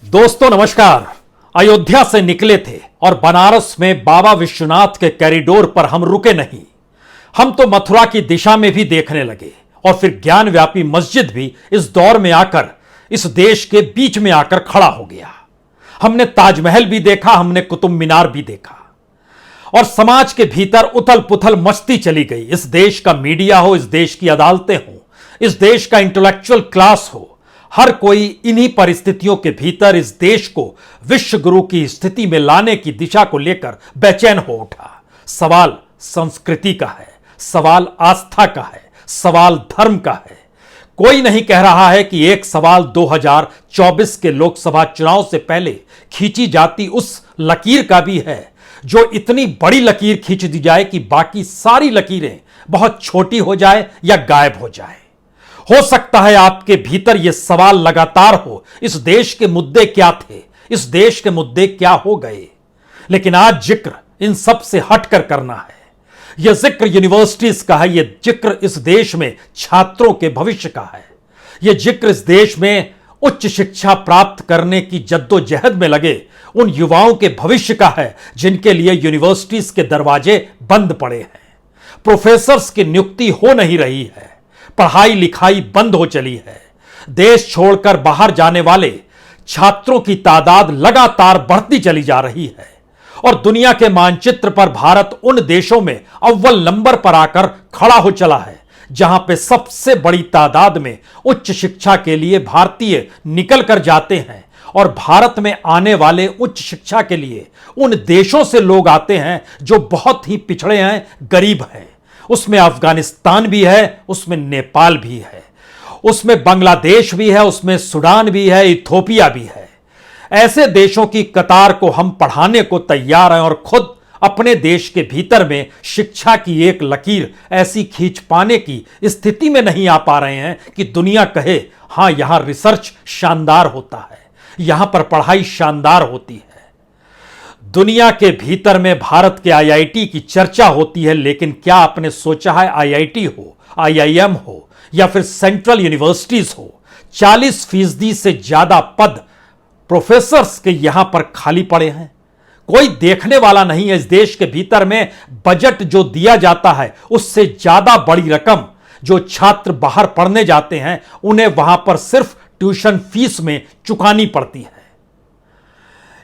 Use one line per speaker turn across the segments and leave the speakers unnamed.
दोस्तों नमस्कार। अयोध्या से निकले थे और बनारस में बाबा विश्वनाथ के कॉरिडोर पर हम रुके नहीं। हम तो मथुरा की दिशा में भी देखने लगे और फिर ज्ञान व्यापी मस्जिद भी इस दौर में आकर इस देश के बीच में आकर खड़ा हो गया। हमने ताजमहल भी देखा, हमने कुतुब मीनार भी देखा और समाज के भीतर उथल पुथल मचती चली गई। इस देश का मीडिया हो, इस देश की अदालतें हो, इस देश का इंटेलेक्चुअल क्लास हो, हर कोई इन्हीं परिस्थितियों के भीतर इस देश को विश्व गुरु की स्थिति में लाने की दिशा को लेकर बेचैन हो उठा। सवाल संस्कृति का है, सवाल आस्था का है, सवाल धर्म का है। कोई नहीं कह रहा है कि एक सवाल 2024 के लोकसभा चुनाव से पहले खींची जाती उस लकीर का भी है जो इतनी बड़ी लकीर खींच दी जाए कि बाकी सारी लकीरें बहुत छोटी हो जाए या गायब हो जाए। हो सकता है आपके भीतर यह सवाल लगातार हो, इस देश के मुद्दे क्या थे, इस देश के मुद्दे क्या हो गए। लेकिन आज जिक्र इन सब से हटकर करना है। यह जिक्र यूनिवर्सिटीज का है, यह जिक्र इस देश में छात्रों के भविष्य का है, यह जिक्र इस देश में उच्च शिक्षा प्राप्त करने की जद्दोजहद में लगे उन युवाओं के भविष्य का है जिनके लिए यूनिवर्सिटीज के दरवाजे बंद पड़े हैं। प्रोफेसर्स की नियुक्ति हो नहीं रही है, पढ़ाई लिखाई बंद हो चली है, देश छोड़कर बाहर जाने वाले छात्रों की तादाद लगातार बढ़ती चली जा रही है और दुनिया के मानचित्र पर भारत उन देशों में अव्वल नंबर पर आकर खड़ा हो चला है जहां पे सबसे बड़ी तादाद में उच्च शिक्षा के लिए भारतीय निकल कर जाते हैं और भारत में आने वाले उच्च शिक्षा के लिए उन देशों से लोग आते हैं जो बहुत ही पिछड़े हैं, गरीब हैं। उसमें अफगानिस्तान भी है, उसमें नेपाल भी है, उसमें बांग्लादेश भी है, उसमें सूडान भी है, इथोपिया भी है। ऐसे देशों की कतार को हम पढ़ाने को तैयार हैं और खुद अपने देश के भीतर में शिक्षा की एक लकीर ऐसी खींच पाने की स्थिति में नहीं आ पा रहे हैं कि दुनिया कहे हां यहां रिसर्च शानदार होता है, यहां पर पढ़ाई शानदार होती है। दुनिया के भीतर में भारत के आईआईटी की चर्चा होती है, लेकिन क्या आपने सोचा है आईआईटी हो, आईआईएम हो या फिर सेंट्रल यूनिवर्सिटीज हो, 40% से ज्यादा पद प्रोफेसर्स के यहां पर खाली पड़े हैं। कोई देखने वाला नहीं है। इस देश के भीतर में बजट जो दिया जाता है उससे ज्यादा बड़ी रकम जो छात्र बाहर पढ़ने जाते हैं उन्हें वहां पर सिर्फ ट्यूशन फीस में चुकानी पड़ती है।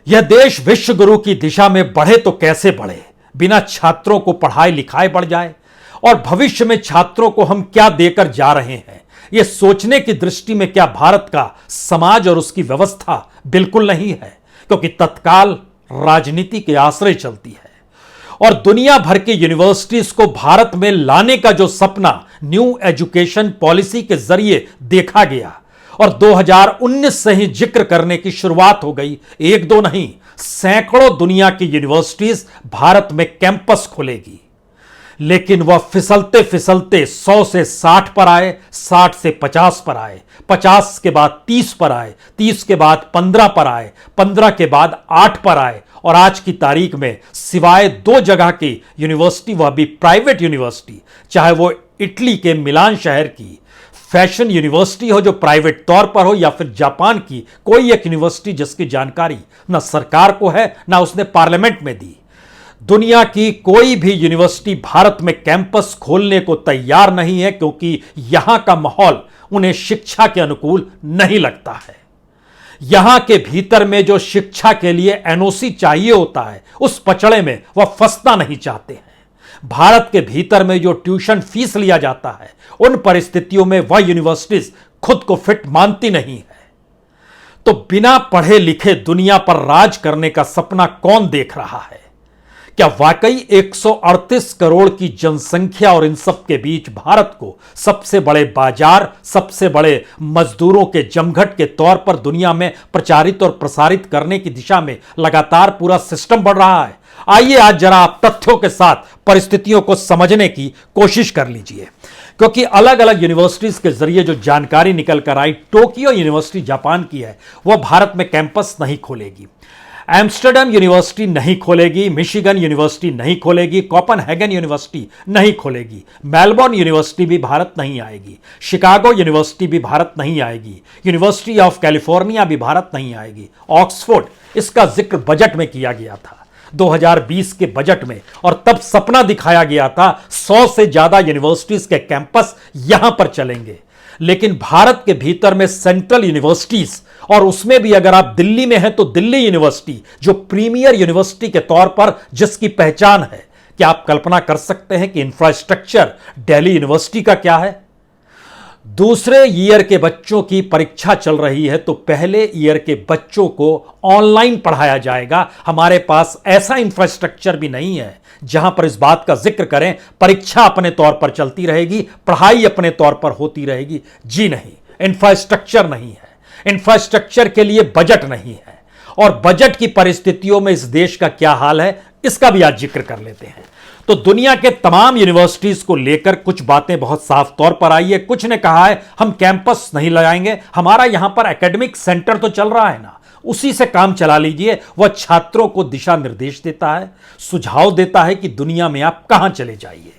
यह देश विश्व गुरु की दिशा में बढ़े तो कैसे बढ़े, बिना छात्रों को पढ़ाई लिखाए बढ़ जाए। और भविष्य में छात्रों को हम क्या देकर जा रहे हैं, यह सोचने की दृष्टि में क्या भारत का समाज और उसकी व्यवस्था बिल्कुल नहीं है, क्योंकि तत्काल राजनीति के आश्रय चलती है। और दुनिया भर के यूनिवर्सिटीज को भारत में लाने का जो सपना न्यू एजुकेशन पॉलिसी के जरिए देखा गया और 2019 से ही जिक्र करने की शुरुआत हो गई, एक दो नहीं सैकड़ों दुनिया की यूनिवर्सिटीज भारत में कैंपस खोलेगी। लेकिन वह फिसलते फिसलते 100 से 60 पर आए, 60 से 50 पर आए, 50 के बाद 30 पर आए, 30 के बाद 15 पर आए, 15 के बाद 8 पर आए और आज की तारीख में सिवाय 2 जगह की यूनिवर्सिटी, वह भी प्राइवेट यूनिवर्सिटी, चाहे वो इटली के मिलान शहर की फैशन यूनिवर्सिटी हो जो प्राइवेट तौर पर हो या फिर जापान की कोई एक यूनिवर्सिटी जिसकी जानकारी ना सरकार को है ना उसने पार्लियामेंट में दी। दुनिया की कोई भी यूनिवर्सिटी भारत में कैंपस खोलने को तैयार नहीं है, क्योंकि यहां का माहौल उन्हें शिक्षा के अनुकूल नहीं लगता है। यहां के भीतर में जो शिक्षा के लिए एनओसी चाहिए होता है उस पचड़े में वह फंसना नहीं चाहते हैं। भारत के भीतर में जो ट्यूशन फीस लिया जाता है उन परिस्थितियों में वह यूनिवर्सिटीज खुद को फिट मानती नहीं है। तो बिना पढ़े लिखे दुनिया पर राज करने का सपना कौन देख रहा है? क्या वाकई 138 करोड़ की जनसंख्या और इन सब के बीच भारत को सबसे बड़े बाजार, सबसे बड़े मजदूरों के जमघट के तौर पर दुनिया में प्रचारित और प्रसारित करने की दिशा में लगातार पूरा सिस्टम बढ़ रहा है? आइए आज जरा आप तथ्यों के साथ परिस्थितियों को समझने की कोशिश कर लीजिए, क्योंकि अलग अलग यूनिवर्सिटीज के जरिए जो जानकारी निकल कर आई, टोक्यो यूनिवर्सिटी जापान की है, वह भारत में कैंपस नहीं खोलेगी। एम्स्टर्डम यूनिवर्सिटी नहीं खोलेगी, मिशिगन यूनिवर्सिटी नहीं खोलेगी, कोपेनहेगन यूनिवर्सिटी नहीं खोलेगी, मेलबोर्न यूनिवर्सिटी भी भारत नहीं आएगी, शिकागो यूनिवर्सिटी भी भारत नहीं आएगी, यूनिवर्सिटी ऑफ कैलिफोर्निया भी भारत नहीं आएगी, ऑक्सफोर्ड, इसका जिक्र बजट में किया गया था 2020 के बजट में, और तब सपना दिखाया गया था 100 से ज्यादा यूनिवर्सिटीज के कैंपस यहां पर चलेंगे। लेकिन भारत के भीतर में सेंट्रल यूनिवर्सिटीज, और उसमें भी अगर आप दिल्ली में हैं तो दिल्ली यूनिवर्सिटी, जो प्रीमियर यूनिवर्सिटी के तौर पर जिसकी पहचान है, क्या आप कल्पना कर सकते हैं कि इंफ्रास्ट्रक्चर दिल्ली यूनिवर्सिटी का क्या है? दूसरे ईयर के बच्चों की परीक्षा चल रही है तो पहले ईयर के बच्चों को ऑनलाइन पढ़ाया जाएगा। हमारे पास ऐसा इंफ्रास्ट्रक्चर भी नहीं है जहां पर इस बात का जिक्र करें परीक्षा अपने तौर पर चलती रहेगी, पढ़ाई अपने तौर पर होती रहेगी। जी नहीं, इंफ्रास्ट्रक्चर नहीं है, इंफ्रास्ट्रक्चर के लिए बजट नहीं है। और बजट की परिस्थितियों में इस देश का क्या हाल है, इसका भी आज जिक्र कर लेते हैं। तो दुनिया के तमाम यूनिवर्सिटीज को लेकर कुछ बातें बहुत साफ तौर पर आई है। कुछ ने कहा है हम कैंपस नहीं लगाएंगे, हमारा यहां पर एकेडमिक सेंटर तो चल रहा है ना, उसी से काम चला लीजिए। वह छात्रों को दिशा निर्देश देता है, सुझाव देता है कि दुनिया में आप कहां चले जाइए।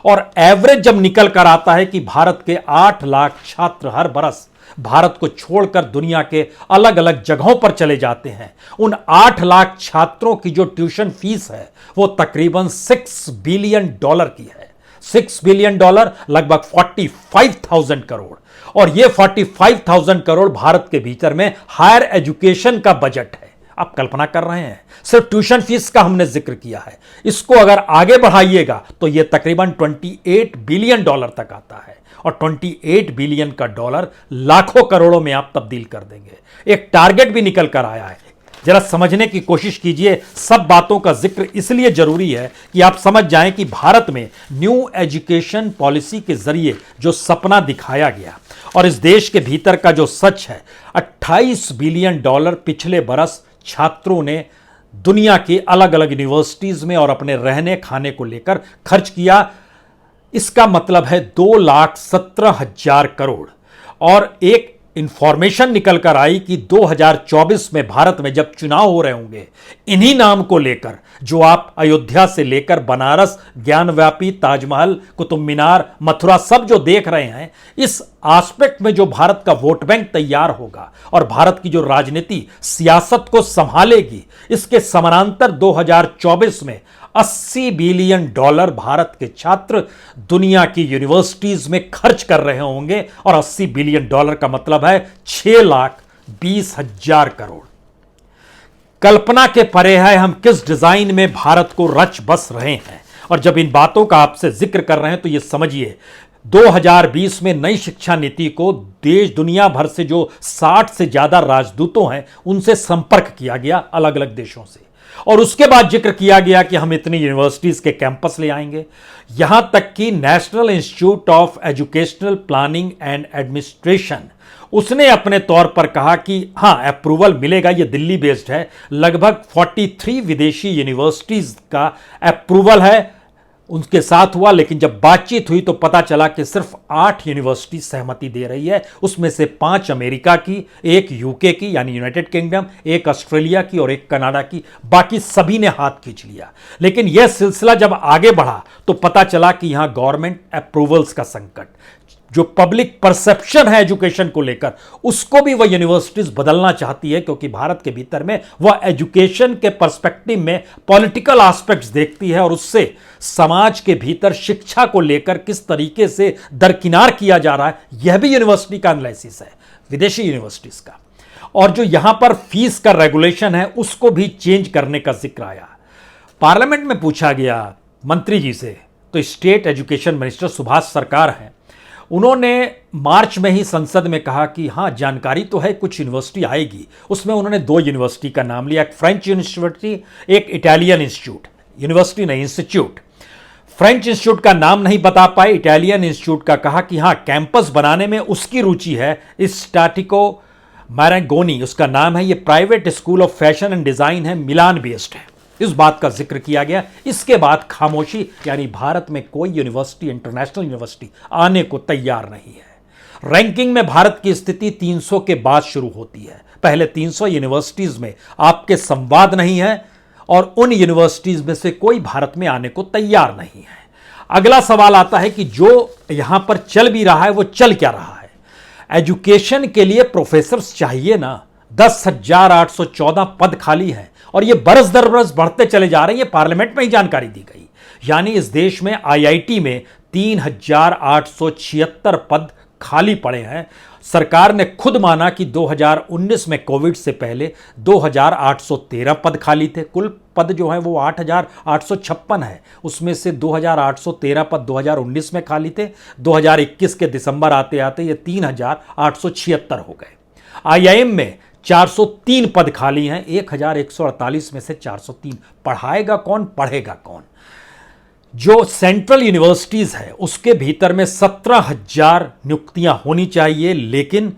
और एवरेज जब निकल कर आता है कि भारत के 8 लाख छात्र हर बरस भारत को छोड़कर दुनिया के अलग अलग जगहों पर चले जाते हैं, उन 8 लाख छात्रों की जो ट्यूशन फीस है वो तकरीबन $6 बिलियन की है। $6 बिलियन लगभग 45,000 करोड़। और ये 45,000 करोड़ भारत के भीतर में हायर एजुकेशन का बजट है। आप कल्पना कर रहे हैं, सिर्फ ट्यूशन फीस का हमने जिक्र किया है। इसको अगर आगे बढ़ाइएगा तो यह तकरीबन $28 बिलियन तक आता है। और 28 बिलियन का डॉलर लाखों करोड़ों में आप तब्दील कर देंगे। एक टारगेट भी निकल कर आया है, जरा समझने की कोशिश कीजिए। सब बातों का जिक्र इसलिए जरूरी है कि आप समझ जाएं कि भारत में न्यू एजुकेशन पॉलिसी के जरिए जो सपना दिखाया गया और इस देश के भीतर का जो सच है, $28 बिलियन पिछले बरस छात्रों ने दुनिया की अलग अलग यूनिवर्सिटीज में और अपने रहने खाने को लेकर खर्च किया। इसका मतलब है 2,17,000 करोड़। और एक इंफॉर्मेशन निकल कर आई कि 2024 में भारत में जब चुनाव हो रहे होंगे, इन्हीं नाम को लेकर जो आप अयोध्या से लेकर बनारस, ज्ञानव्यापी, ताजमहल, कुतुब मीनार, मथुरा सब जो देख रहे हैं, इस एस्पेक्ट में जो भारत का वोट बैंक तैयार होगा और भारत की जो राजनीति सियासत को संभालेगी, इसके समानांतर 2024 में $80 बिलियन भारत के छात्र दुनिया की यूनिवर्सिटीज में खर्च कर रहे होंगे। और $80 बिलियन का मतलब है 6,20,000 करोड़। कल्पना के परे है हम किस डिजाइन में भारत को रच बस रहे हैं। और जब इन बातों का आपसे जिक्र कर रहे हैं तो यह समझिए 2020 में नई शिक्षा नीति को देश दुनिया भर से जो 60 से ज्यादा राजदूतों हैं उनसे संपर्क किया गया अलग अलग देशों से। और उसके बाद जिक्र किया गया कि हम इतनी यूनिवर्सिटीज के कैंपस ले आएंगे। यहां तक कि national institute of educational planning and administration, उसने अपने तौर पर कहा कि हां अप्रूवल मिलेगा, ये दिल्ली बेस्ड है। लगभग 43 विदेशी यूनिवर्सिटीज का अप्रूवल है उनके साथ हुआ। लेकिन जब बातचीत हुई तो पता चला कि सिर्फ 8 यूनिवर्सिटी सहमति दे रही है। उसमें से 5 अमेरिका की, एक यूके की यानी यूनाइटेड किंगडम, एक ऑस्ट्रेलिया की और एक कनाडा की। बाकी सभी ने हाथ खींच लिया। लेकिन यह सिलसिला जब आगे बढ़ा तो पता चला कि यहां गवर्नमेंट अप्रूवल्स का संकट, जो पब्लिक परसेप्शन है एजुकेशन को लेकर, उसको भी वह यूनिवर्सिटीज बदलना चाहती है। क्योंकि भारत के भीतर में वह एजुकेशन के पर्सपेक्टिव में पॉलिटिकल एस्पेक्ट्स देखती है और उससे समाज के भीतर शिक्षा को लेकर किस तरीके से दरकिनार किया जा रहा है, यह भी यूनिवर्सिटी का एनालिसिस है, विदेशी यूनिवर्सिटीज का। और जो यहां पर फीस का रेगुलेशन है उसको भी चेंज करने का जिक्र आया। पार्लियामेंट में पूछा गया मंत्री जी से, तो स्टेट एजुकेशन मिनिस्टर सुभाष सरकार हैं, उन्होंने मार्च में ही संसद में कहा कि हां जानकारी तो है कुछ यूनिवर्सिटी आएगी। उसमें उन्होंने 2 यूनिवर्सिटी का नाम लिया, एक फ्रेंच यूनिवर्सिटी, एक इटालियन इंस्टीट्यूट। यूनिवर्सिटी नहीं, इंस्टीट्यूट। फ्रेंच इंस्टीट्यूट का नाम नहीं बता पाए, इटालियन इंस्टीट्यूट का कहा कि हां कैंपस बनाने में उसकी रुचि है। स्टैटिको मैरागोनी उसका नाम है, ये private school of fashion and design है, मिलान बेस्ड है। इस बात का जिक्र किया गया। इसके बाद खामोशी, यानी भारत में कोई यूनिवर्सिटी, इंटरनेशनल यूनिवर्सिटी आने को तैयार नहीं है। रैंकिंग में भारत की स्थिति 300 के बाद शुरू होती है। पहले 300 यूनिवर्सिटीज में आपके संवाद नहीं है और उन यूनिवर्सिटीज में से कोई भारत में आने को तैयार नहीं है। अगला सवाल आता है कि जो यहां पर चल भी रहा है वो चल क्या रहा है। एजुकेशन के लिए प्रोफेसर्स चाहिए ना। 10,814 पद खाली हैं और ये बरस दर बरस बढ़ते चले जा रहे हैं। ये पार्लियामेंट में ही जानकारी दी गई। यानी इस देश में आईआईटी में 3,876 पद खाली पड़े हैं। सरकार ने खुद माना कि 2019 में कोविड से पहले 2,813 पद खाली थे। कुल पद जो है वो 8,856 है। उसमें से 2,813 पद 2019 में खाली थे। 2021 के दिसंबर आते आते ये 3,876 हो गए। आईआईएम में 403 पद खाली हैं। 1,148 में से 403। पढ़ाएगा कौन, पढ़ेगा कौन। जो सेंट्रल यूनिवर्सिटीज है उसके भीतर में 17,000 नियुक्तियां होनी चाहिए, लेकिन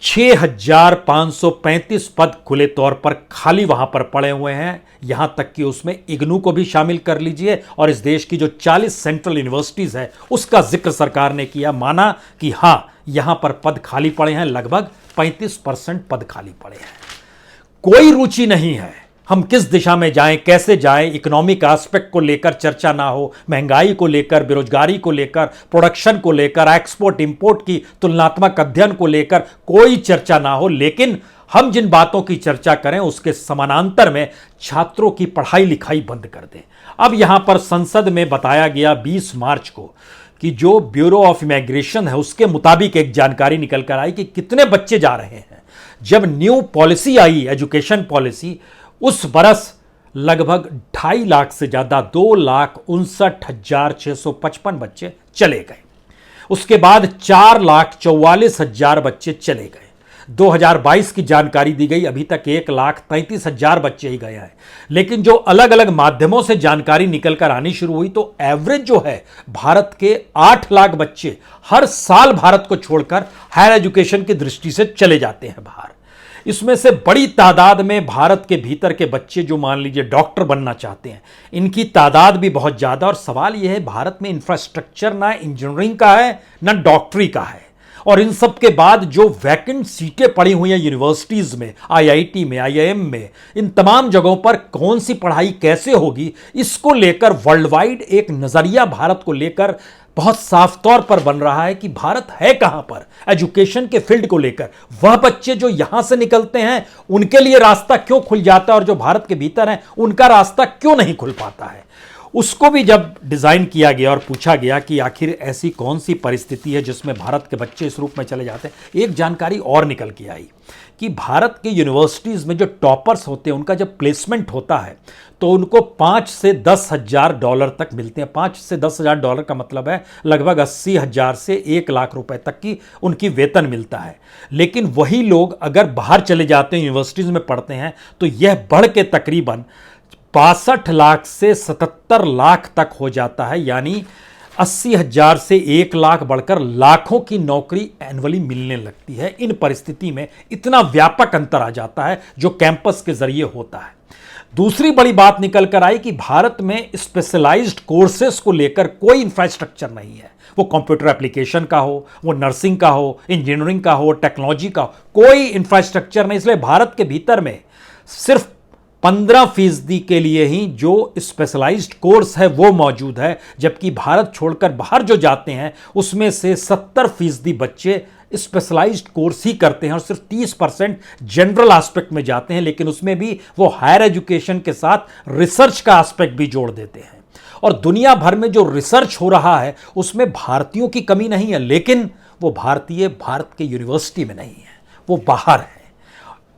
6,535 पद खुले तौर पर खाली वहां पर पड़े हुए हैं। यहां तक कि उसमें इग्नू को भी शामिल कर लीजिए और इस देश की जो 40 सेंट्रल यूनिवर्सिटीज है उसका जिक्र सरकार ने किया। माना कि हां यहां पर पद खाली पड़े हैं, लगभग 35% पद खाली पड़े हैं। कोई रुचि नहीं है हम किस दिशा में जाएं, कैसे जाएं। इकोनॉमिक एस्पेक्ट को लेकर चर्चा ना हो, महंगाई को लेकर, बेरोजगारी को लेकर, प्रोडक्शन को लेकर, एक्सपोर्ट इंपोर्ट की तुलनात्मक अध्ययन को लेकर कोई चर्चा ना हो। लेकिन हम जिन बातों की चर्चा करें उसके समानांतर में छात्रों की पढ़ाई लिखाई बंद कर दें। अब यहां पर संसद में बताया गया 20 मार्च को कि जो ब्यूरो ऑफ इमिग्रेशन है उसके मुताबिक एक जानकारी निकल कर आई कि कितने बच्चे जा रहे हैं। जब न्यू पॉलिसी आई, एजुकेशन पॉलिसी, उस बरस लगभग 2.5 लाख से ज्यादा 2,59,655 बच्चे चले गए। उसके बाद 4,44,000 बच्चे चले गए। 2022 की जानकारी दी गई, अभी तक 1,33,000 बच्चे ही गए हैं। लेकिन जो अलग अलग माध्यमों से जानकारी निकलकर आनी शुरू हुई तो एवरेज जो है भारत के 8 लाख बच्चे हर साल भारत को छोड़कर हायर एजुकेशन की दृष्टि से चले जाते हैं बाहर। इसमें से बड़ी तादाद में भारत के भीतर के बच्चे जो मान लीजिए डॉक्टर बनना चाहते हैं, इनकी तादाद भी बहुत ज़्यादा। और सवाल यह है भारत में इंफ्रास्ट्रक्चर ना इंजीनियरिंग का है ना डॉक्टरी का है। और इन सब के बाद जो वैकेंट सीटें पड़ी हुई हैं यूनिवर्सिटीज़ में, आईआईटी में, आईआईएम में, इन तमाम जगहों पर कौन सी पढ़ाई कैसे होगी, इसको लेकर वर्ल्ड वाइड एक नज़रिया भारत को लेकर बहुत साफ तौर पर बन रहा है कि भारत है कहां पर एजुकेशन के फील्ड को लेकर। वह बच्चे जो यहां से निकलते हैं उनके लिए रास्ता क्यों खुल जाता है और जो भारत के भीतर हैं उनका रास्ता क्यों नहीं खुल पाता है। उसको भी जब डिज़ाइन किया गया और पूछा गया कि आखिर ऐसी कौन सी परिस्थिति है जिसमें भारत के बच्चे इस रूप में चले जाते हैं, एक जानकारी और निकल के आई कि भारत के यूनिवर्सिटीज़ में जो टॉपर्स होते हैं उनका जब प्लेसमेंट होता है तो उनको 5 से 10,000 डॉलर तक मिलते हैं। 5 से 10,000 डॉलर का मतलब है लगभग 80,000 से 1 लाख रुपए तक की उनकी वेतन मिलता है। लेकिन वही लोग अगर बाहर चले जाते हैं, यूनिवर्सिटीज़ में पढ़ते हैं, तो यह बढ़ के तकरीबन 62 लाख से 77 लाख तक हो जाता है। यानी 80,000 से 1 लाख बढ़कर लाखों की नौकरी एनुअली मिलने लगती है। इन परिस्थिति में इतना व्यापक अंतर आ जाता है जो कैंपस के जरिए होता है। दूसरी बड़ी बात निकल कर आई कि भारत में स्पेशलाइज्ड कोर्सेज को लेकर कोई इंफ्रास्ट्रक्चर नहीं है। वो कंप्यूटर एप्लीकेशन का हो, वो नर्सिंग का हो, इंजीनियरिंग का हो, टेक्नोलॉजी का हो, कोई इंफ्रास्ट्रक्चर नहीं। इसलिए भारत के भीतर में सिर्फ 15% के लिए ही जो स्पेशलाइज्ड कोर्स है वो मौजूद है, जबकि भारत छोड़कर बाहर जो जाते हैं उसमें से 70% बच्चे स्पेशलाइज्ड कोर्स ही करते हैं और सिर्फ 30% जनरल एस्पेक्ट में जाते हैं। लेकिन उसमें भी वो हायर एजुकेशन के साथ रिसर्च का एस्पेक्ट भी जोड़ देते हैं। और दुनिया भर में जो रिसर्च हो रहा है उसमें भारतीयों की कमी नहीं है, लेकिन वो भारतीय भारत के यूनिवर्सिटी में नहीं है, वो बाहर है।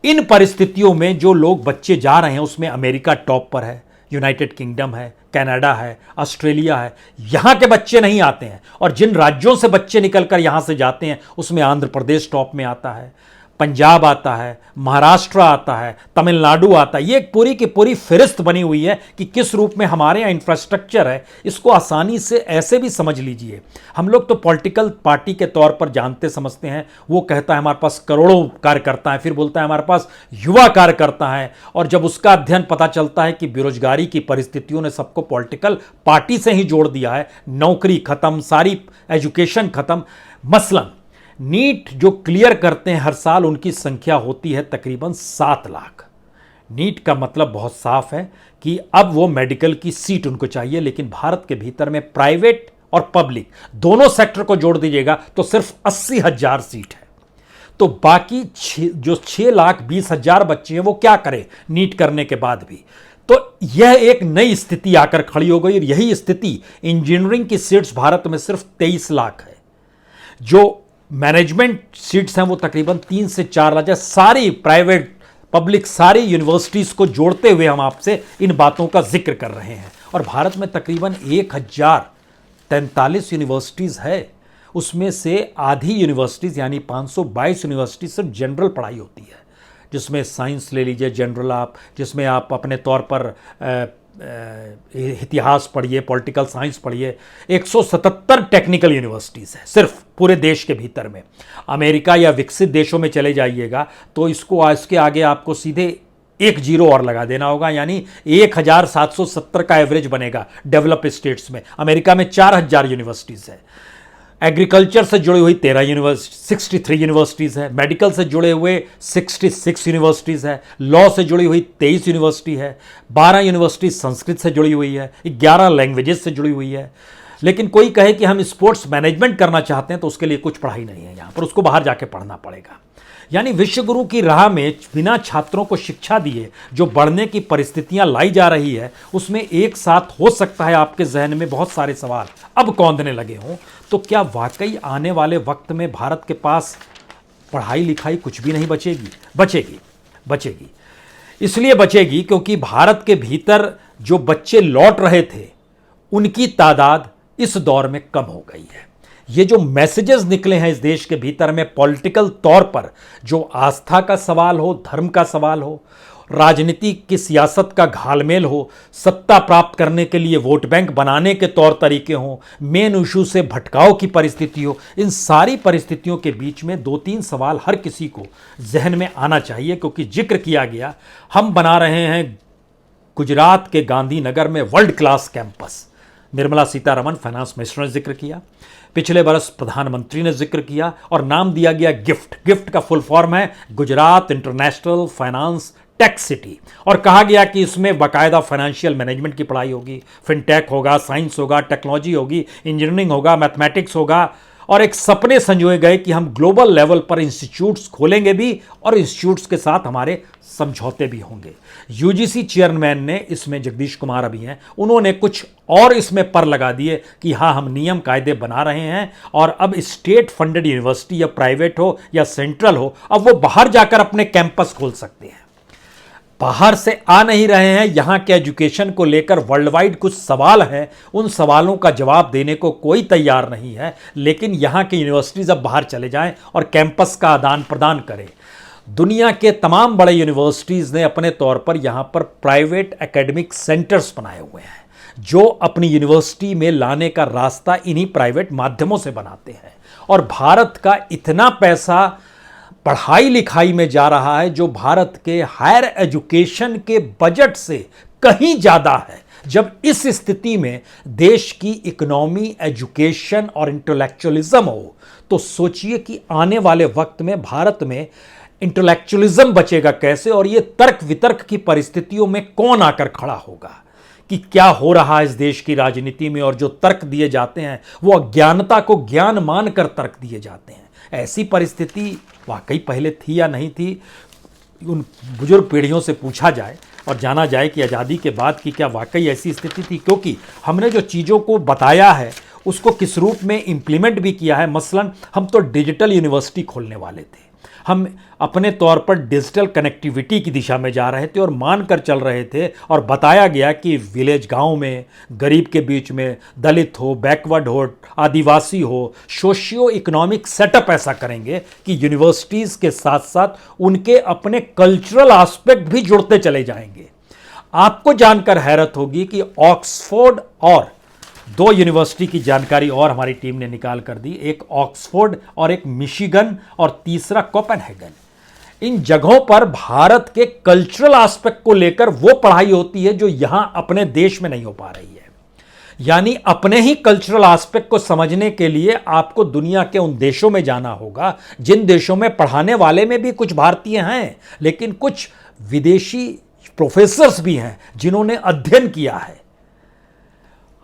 इन परिस्थितियों में जो लोग बच्चे जा रहे हैं उसमें अमेरिका टॉप पर है, यूनाइटेड किंगडम है, कनाडा है, ऑस्ट्रेलिया है। यहाँ के बच्चे नहीं आते हैं। और जिन राज्यों से बच्चे निकलकर यहाँ से जाते हैं उसमें आंध्र प्रदेश टॉप में आता है, पंजाब आता है, महाराष्ट्र आता है, तमिलनाडु आता है। ये एक पूरी की पूरी फहरिस्त बनी हुई है कि किस रूप में हमारे यहाँ इंफ्रास्ट्रक्चर है। इसको आसानी से ऐसे भी समझ लीजिए, हम लोग तो पॉलिटिकल पार्टी के तौर पर जानते समझते हैं। वो कहता है हमारे पास करोड़ों कार्यकर्ता हैं, फिर बोलता है हमारे पास युवा कार्यकर्ता हैं। और जब उसका अध्ययन पता चलता है कि बेरोजगारी की परिस्थितियों ने सबको पॉलिटिकल पार्टी से ही जोड़ दिया है, नौकरी खत्म, सारी एजुकेशन खत्म। मसलन नीट जो क्लियर करते हैं हर साल, उनकी संख्या होती है तकरीबन 7 लाख। नीट का मतलब बहुत साफ है कि अब वो मेडिकल की सीट उनको चाहिए, लेकिन भारत के भीतर में प्राइवेट और पब्लिक दोनों सेक्टर को जोड़ दीजिएगा तो सिर्फ 80,000 सीट है। तो बाकी जो 6,20,000 बच्चे हैं वो क्या करें नीट करने के बाद भी। तो यह एक नई स्थिति आकर खड़ी हो गई, और यही स्थिति इंजीनियरिंग की सीट्स भारत में सिर्फ 23 लाख है। जो मैनेजमेंट सीट्स हैं वो तकरीबन 3 से 4 लाख है। सारी प्राइवेट पब्लिक सारी यूनिवर्सिटीज को जोड़ते हुए हम आपसे इन बातों का जिक्र कर रहे हैं। और भारत में तकरीबन 1043 यूनिवर्सिटीज है, उसमें से आधी यूनिवर्सिटीज यानी 522 यूनिवर्सिटीज सिर्फ जनरल पढ़ाई होती है, जिसमें साइंस ले लीजिए जनरल आप, जिसमें आप अपने तौर पर इतिहास पढ़िए, पॉलिटिकल साइंस पढ़िए। 177 टेक्निकल यूनिवर्सिटीज़ है सिर्फ पूरे देश के भीतर में। अमेरिका या विकसित देशों में चले जाइएगा तो इसके आगे आपको सीधे एक जीरो और लगा देना होगा, यानी 1770 का एवरेज बनेगा डेवलप स्टेट्स में। अमेरिका में 4000 यूनिवर्सिटीज़ है। एग्रीकल्चर से जुड़ी हुई 63 यूनिवर्सिटीज़ है। मेडिकल से जुड़े हुए 66 यूनिवर्सिटीज़ है। लॉ से जुड़ी हुई 23 यूनिवर्सिटी है। 12 यूनिवर्सिटी संस्कृत से जुड़ी हुई है। 11 लैंग्वेजेस से जुड़ी हुई है। लेकिन कोई कहे कि हम स्पोर्ट्स मैनेजमेंट करना चाहते हैं तो उसके लिए कुछ पढ़ाई नहीं है यहाँ पर, उसको बाहर जाके पढ़ना पड़ेगा। यानी विश्वगुरु की राह में बिना छात्रों को शिक्षा दिए जो बढ़ने की परिस्थितियां लाई जा रही है, उसमें एक साथ हो सकता है आपके जहन में बहुत सारे सवाल अब कौंधने लगे हों। तो क्या वाकई आने वाले वक्त में भारत के पास पढ़ाई लिखाई कुछ भी नहीं बचेगी? बचेगी। इसलिए बचेगी क्योंकि भारत के भीतर जो बच्चे लौट रहे थे उनकी तादाद इस दौर में कम हो गई है। ये जो मैसेजेस निकले हैं इस देश के भीतर में पॉलिटिकल तौर पर, जो आस्था का सवाल हो, धर्म का सवाल हो, राजनीति की सियासत का घालमेल हो, सत्ता प्राप्त करने के लिए वोट बैंक बनाने के तौर तरीके हों, मेन इशू से भटकाव की परिस्थिति हो, इन सारी परिस्थितियों के बीच में 2-3 सवाल हर किसी को जहन में आना चाहिए। क्योंकि जिक्र किया गया, हम बना रहे हैं गुजरात के गांधीनगर में world class campus. Nirmala Sitharaman finance minister ने जिक्र किया, पिछले बरस प्रधानमंत्री ने जिक्र किया, और नाम दिया गया गिफ्ट का फुल फॉर्म है Gujarat international finance tech city. और कहा गया कि इसमें बाकायदा फाइनेंशियल मैनेजमेंट की पढ़ाई होगी, फिनटेक होगा, साइंस होगा, टेक्नोलॉजी होगी, इंजीनियरिंग होगा, मैथमेटिक्स होगा। और एक सपने संजोए गए कि हम ग्लोबल लेवल पर इंस्टीट्यूट्स खोलेंगे भी और इंस्टीट्यूट्स के साथ हमारे समझौते भी होंगे। यूजीसी चेयरमैन ने इसमें, जगदीश कुमार अभी हैं, उन्होंने कुछ और इसमें पर लगा दिए कि हाँ, हम नियम कायदे बना रहे हैं और अब स्टेट फंडेड यूनिवर्सिटी या प्राइवेट हो या सेंट्रल हो, अब वो बाहर जाकर अपने कैंपस खोल सकते हैं। बाहर से आ नहीं रहे हैं। यहाँ के एजुकेशन को लेकर वर्ल्ड वाइड कुछ सवाल हैं, उन सवालों का जवाब देने को कोई तैयार नहीं है। लेकिन यहाँ के यूनिवर्सिटीज़ अब बाहर चले जाएं और कैंपस का आदान प्रदान करें। दुनिया के तमाम बड़े यूनिवर्सिटीज़ ने अपने तौर पर यहाँ पर प्राइवेट एकेडमिक सेंटर्स बनाए हुए हैं, जो अपनी यूनिवर्सिटी में लाने का रास्ता इन्हीं प्राइवेट माध्यमों से बनाते हैं। और भारत का इतना पैसा पढ़ाई लिखाई में जा रहा है जो भारत के हायर एजुकेशन के बजट से कहीं ज़्यादा है। जब इस स्थिति में देश की इकोनॉमी, एजुकेशन और इंटेलेक्चुअलिज्म हो, तो सोचिए कि आने वाले वक्त में भारत में इंटेलेक्चुअलिज्म बचेगा कैसे, और ये तर्क वितर्क की परिस्थितियों में कौन आकर खड़ा होगा कि क्या हो रहा है इस देश की राजनीति में। और जो तर्क दिए जाते हैं वो अज्ञानता को ज्ञान मानकर तर्क दिए जाते हैं। ऐसी परिस्थिति वाकई पहले थी या नहीं थी? उन बुजुर्ग पीढ़ियों से पूछा जाए और जाना जाए कि आज़ादी के बाद की क्या वाकई ऐसी स्थिति थी। क्योंकि हमने जो चीज़ों को बताया है उसको किस रूप में इम्प्लीमेंट भी किया है। मसलन हम तो डिजिटल यूनिवर्सिटी खोलने वाले थे, हम अपने तौर पर डिजिटल कनेक्टिविटी की दिशा में जा रहे थे और मानकर चल रहे थे, और बताया गया कि विलेज गांव में, गरीब के बीच में, दलित हो, बैकवर्ड हो, आदिवासी हो, सोशियो इकोनॉमिक सेटअप ऐसा करेंगे कि यूनिवर्सिटीज़ के साथ साथ उनके अपने कल्चरल एस्पेक्ट भी जुड़ते चले जाएंगे। आपको जानकर हैरत होगी कि ऑक्सफोर्ड और 2 यूनिवर्सिटी की जानकारी और हमारी टीम ने निकाल कर दी, एक ऑक्सफोर्ड और एक मिशिगन और तीसरा कोपेनहेगन। इन जगहों पर भारत के कल्चरल एस्पेक्ट को लेकर वो पढ़ाई होती है जो यहां अपने देश में नहीं हो पा रही है। यानी अपने ही कल्चरल एस्पेक्ट को समझने के लिए आपको दुनिया के उन देशों में जाना होगा जिन देशों में पढ़ाने वाले में भी कुछ भारतीय हैं, लेकिन कुछ विदेशी प्रोफेसर्स भी हैं जिन्होंने अध्ययन किया है।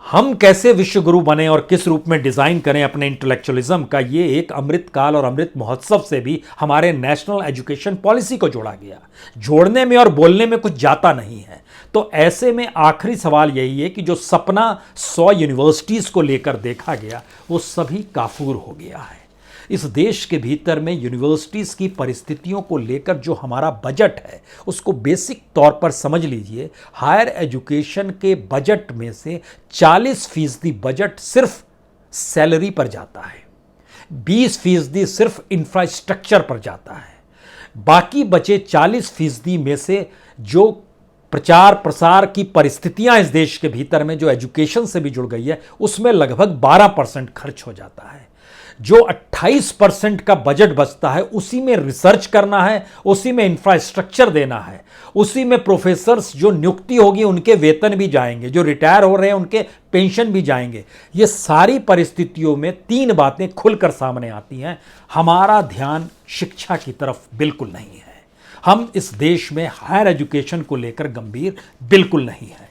हम कैसे विश्व गुरु बने और किस रूप में डिजाइन करें अपने इंटेलेक्चुअलिज्म का, ये एक अमृत काल और अमृत महोत्सव से भी हमारे नेशनल एजुकेशन पॉलिसी को जोड़ा गया। जोड़ने में और बोलने में कुछ जाता नहीं है। तो ऐसे में आखिरी सवाल यही है कि जो सपना 100 यूनिवर्सिटीज को लेकर देखा गया वो सभी काफूर हो गया है। इस देश के भीतर में यूनिवर्सिटीज़ की परिस्थितियों को लेकर जो हमारा बजट है उसको बेसिक तौर पर समझ लीजिए। हायर एजुकेशन के बजट में से 40% बजट सिर्फ सैलरी पर जाता है, 20% सिर्फ इंफ्रास्ट्रक्चर पर जाता है। बाकी बचे 40% में से जो प्रचार प्रसार की परिस्थितियां इस देश के भीतर में जो एजुकेशन से भी जुड़ गई है उसमें लगभग 12% खर्च हो जाता है। जो 28% का बजट बचता है उसी में रिसर्च करना है, उसी में इंफ्रास्ट्रक्चर देना है, उसी में प्रोफेसर्स जो नियुक्ति होगी उनके वेतन भी जाएंगे, जो रिटायर हो रहे हैं उनके पेंशन भी जाएंगे। ये सारी परिस्थितियों में 3 बातें खुलकर सामने आती हैं। हमारा ध्यान शिक्षा की तरफ बिल्कुल नहीं है। हम इस देश में हायर एजुकेशन को लेकर गंभीर बिल्कुल नहीं है।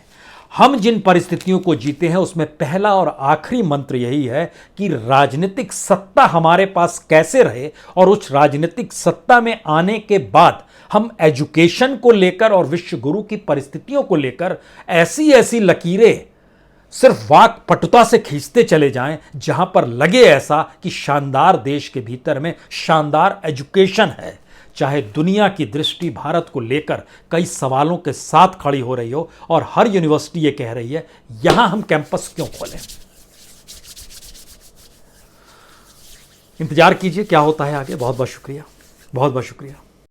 हम जिन परिस्थितियों को जीते हैं उसमें पहला और आखिरी मंत्र यही है कि राजनीतिक सत्ता हमारे पास कैसे रहे और उस राजनीतिक सत्ता में आने के बाद हम एजुकेशन को लेकर और विश्व गुरु की परिस्थितियों को लेकर ऐसी ऐसी लकीरें सिर्फ वाक पटुता से खींचते चले जाएं जहां पर लगे ऐसा कि शानदार देश के भीतर में शानदार एजुकेशन है। चाहे दुनिया की दृष्टि भारत को लेकर कई सवालों के साथ खड़ी हो रही हो और हर यूनिवर्सिटी ये कह रही है यहां हम कैंपस क्यों खोलें। इंतजार कीजिए क्या होता है आगे। बहुत बहुत शुक्रिया, बहुत बहुत शुक्रिया।